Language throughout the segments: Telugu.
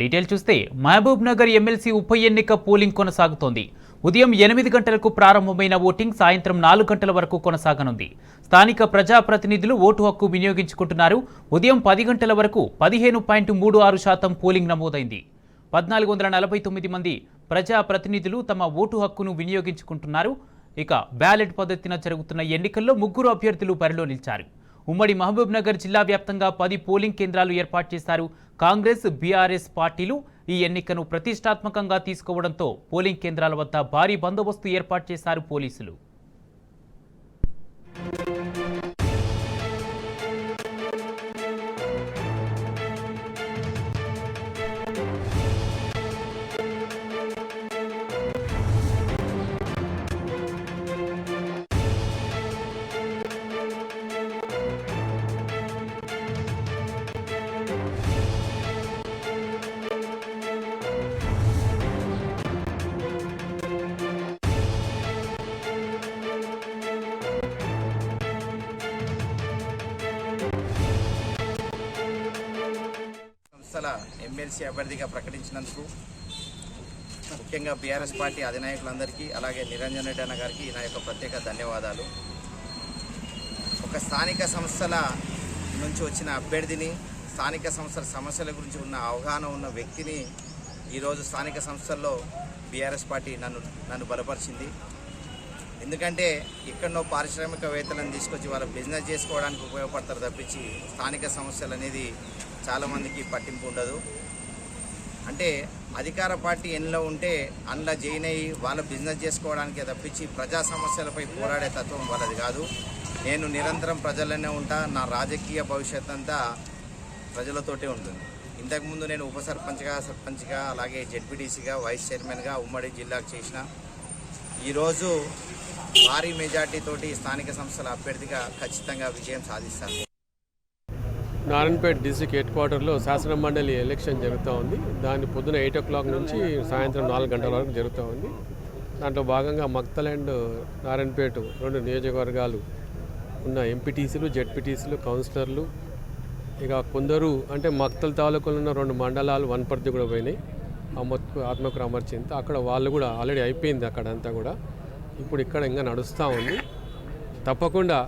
డీటెయిల్ చూస్తే మహబూబ్ నగర్ ఎమ్మెల్సీ ఉప ఎన్నిక పోలింగ్ కొనసాగుతోంది. ఉదయం 8 గంటలకు ప్రారంభమైన ఓటింగ్ సాయంత్రం 4 గంటల వరకు కొనసాగనుంది. స్థానిక ప్రజాప్రతినిధులు ఓటు హక్కు వినియోగించుకుంటున్నారు. ఉదయం 10 గంటల వరకు 15.36% పోలింగ్ నమోదైంది. 1449 మంది ప్రజాప్రతినిధులు తమ ఓటు హక్కును వినియోగించుకుంటున్నారు. ఇక బ్యాలెట్ పద్ధతిన జరుగుతున్న ఎన్నికల్లో 3 అభ్యర్థులు బరిలో నిలిచారు. ఉమ్మడి మహబూబ్ నగర్ జిల్లా వ్యాప్తంగా 10 పోలింగ్ కేంద్రాలు ఏర్పాటు చేశారు. కాంగ్రెస్, బీఆర్ఎస్ పార్టీలు ఈ ఎన్నికను ప్రతిష్టాత్మకంగా తీసుకోవడంతో పోలింగ్ కేంద్రాల వద్ద భారీ బందోబస్తు ఏర్పాటు చేశారు పోలీసులు. ఎమ్మెల్సీ అభ్యర్థిగా ప్రకటించినందుకు ముఖ్యంగా బీఆర్ఎస్ పార్టీ అధినాయకులందరికీ అలాగే నిరంజన్ రెడ్డి అన్న గారికి నా యొక్క ప్రత్యేక ధన్యవాదాలు. ఒక స్థానిక సంస్థల నుంచి వచ్చిన అభ్యర్థిని, స్థానిక సంస్థల సమస్యల గురించి ఉన్న అవగాహన ఉన్న వ్యక్తిని ఈరోజు స్థానిక సంస్థల్లో బీఆర్ఎస్ పార్టీ నన్ను బలపరిచింది. ఎందుకంటే ఎక్కడనో పారిశ్రామికవేత్తలను తీసుకొచ్చి వాళ్ళ బిజినెస్ చేసుకోవడానికి ఉపయోగపడతారు తప్పించి స్థానిక సమస్యలు అనేది చాలామందికి పట్టింపు ఉండదు. అంటే అధికార పార్టీ ఎన్నిలో ఉంటే అందులో జాయిన్ అయ్యి వాళ్ళ బిజినెస్ చేసుకోవడానికే తప్పించి ప్రజా సమస్యలపై పోరాడే తత్వం వాళ్ళది కాదు. నేను నిరంతరం ప్రజల్లోనే ఉంటా. నా రాజకీయ భవిష్యత్ అంతా ప్రజలతోటే ఉంటుంది. ఇంతకుముందు నేను ఉప సర్పంచ్గా అలాగే జెడ్పీటీసీగా, వైస్ చైర్మన్గా ఉమ్మడి జిల్లాకు చేసిన. ఈరోజు భారీ మెజార్టీతోటి స్థానిక సంస్థల అభ్యర్థిగా ఖచ్చితంగా విజయం సాధిస్తాను. నారాయణపేట డిస్ట్రిక్ట్ హెడ్ క్వార్టర్లో శాసన మండలి ఎలక్షన్ జరుగుతూ ఉంది. దాన్ని పొద్దున 8 o'clock నుంచి సాయంత్రం 4 గంటల వరకు జరుగుతూ ఉంది. దాంట్లో భాగంగా మక్తల్ అండ్ నారాయణపేట 2 నియోజకవర్గాలు ఉన్న ఎంపీటీసీలు, జెడ్పీటీసీలు, కౌన్సిలర్లు, ఇక కొందరు అంటే మక్తల్ తాలూకులో ఉన్న 2 మండలాలు వనపర్తి కూడా పోయినాయి. ఆత్మకూరు అమర్చింత అక్కడ వాళ్ళు కూడా ఆల్రెడీ అయిపోయింది అక్కడంతా కూడా. ఇప్పుడు ఇక్కడ ఇంకా నడుస్తూ ఉంది. తప్పకుండా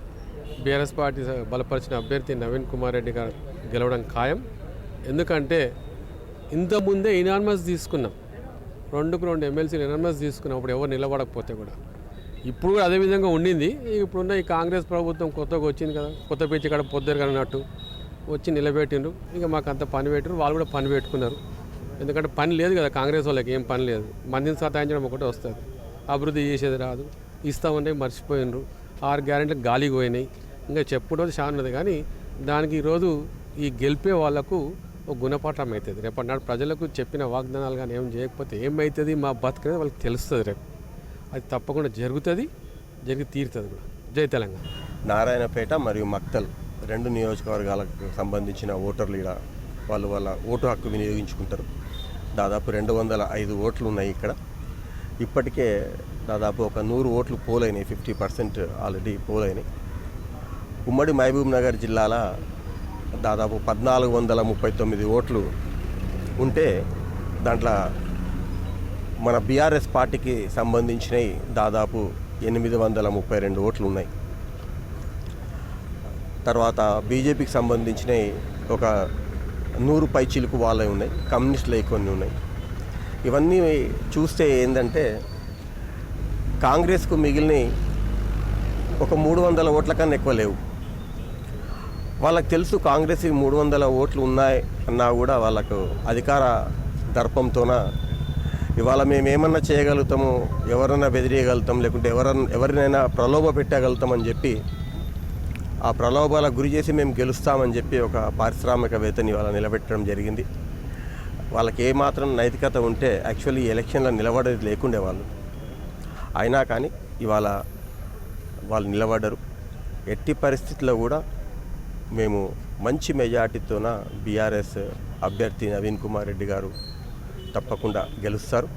బీఆర్ఎస్ పార్టీ బలపరిచిన అభ్యర్థి నవీన్ కుమార్ రెడ్డి గారు గెలవడం ఖాయం. ఎందుకంటే ఇంతకుముందే ఇనానమస్ తీసుకున్నాం, 2 ఎమ్మెల్సీలు ఇనానమస్ తీసుకున్నాం. అప్పుడు ఎవరు నిలబడకపోతే కూడా ఇప్పుడు కూడా అదేవిధంగా ఉండింది. ఇప్పుడున్న ఈ కాంగ్రెస్ ప్రభుత్వం కొత్తగా వచ్చింది కదా, కొత్త పిచ్చి ఇక్కడ పొద్దురు అన్నట్టు వచ్చి నిలబెట్టిండ్రు. ఇక మాకు అంత పని పెట్టిరు, వాళ్ళు కూడా పని పెట్టుకున్నారు. ఎందుకంటే పని లేదు కదా కాంగ్రెస్ వాళ్ళకి, ఏం పని లేదు. మందిని సతాయించడం ఒకటే వస్తుంది, అభివృద్ధి చేసేది రాదు. ఇస్తామంటే మర్చిపోయినరు. 6 గ్యారెంటీలు గాలికి పోయినాయి. ఇంకా చెప్పుకోవడం చాలా ఉన్నది. కానీ దానికి ఈరోజు ఈ గెలిపే వాళ్లకు ఒక గుణపాఠం అవుతుంది. రేపటి నాడు ప్రజలకు చెప్పిన వాగ్దానాలు కానీ ఏం చేయకపోతే ఏమవుతుంది మా బతుకనేది వాళ్ళకి తెలుస్తుంది. రేపు అది తప్పకుండా జరుగుతుంది, జరిగి తీరుతుంది కూడా. జై తెలంగాణ. నారాయణపేట మరియు మక్తల్ 2 నియోజకవర్గాలకు సంబంధించిన ఓటర్లు ఇక్కడ వాళ్ళ ఓటు హక్కు వినియోగించుకుంటారు. దాదాపు 205 ఓట్లు ఉన్నాయి ఇక్కడ. ఇప్పటికే దాదాపు ఒక 100 ఓట్లు పోలైనాయి, 50% ఆల్రెడీ పోలైనాయి. ఉమ్మడి మహబూబ్ నగర్ జిల్లాలో దాదాపు 1439 ఓట్లు ఉంటే దాంట్లో మన బీఆర్ఎస్ పార్టీకి సంబంధించినవి దాదాపు 832 ఓట్లు ఉన్నాయి. తర్వాత బీజేపీకి సంబంధించినవి ఒక 100 పైచిలుకు వాళ్ళే ఉన్నాయి, కమ్యూనిస్టులు కొన్ని ఉన్నాయి. ఇవన్నీ చూస్తే ఏంటంటే కాంగ్రెస్కు మిగిలిన ఒక 300 ఓట్ల కన్నా ఎక్కువ లేవు. వాళ్ళకి తెలుసు కాంగ్రెస్ 300 ఓట్లు ఉన్నాయి అన్నా కూడా వాళ్ళకు అధికార దర్పంతోన ఇవాళ మేము ఏమన్నా చేయగలుగుతాము, ఎవరన్నా బెదిరియగలుగుతాం, లేకుంటే ఎవరినైనా ప్రలోభ పెట్టగలుగుతామని చెప్పి ఆ ప్రలోభాలకు గురి చేసి మేము గెలుస్తామని చెప్పి ఒక పారిశ్రామికవేత్తని ఇవాళ నిలబెట్టడం జరిగింది. వాళ్ళకి ఏమాత్రం నైతికత ఉంటే యాక్చువల్లీ ఎలక్షన్లో నిలబడేది లేకుండే వాళ్ళు. అయినా కానీ ఇవాళ వాళ్ళు నిలబడ్డరు. ఎట్టి పరిస్థితుల్లో కూడా మేము మంచి మెజార్టీతోన బీఆర్ఎస్ అభ్యర్థి నవీన్ కుమార్ రెడ్డి గారు తప్పకుండా గెలుస్తారు.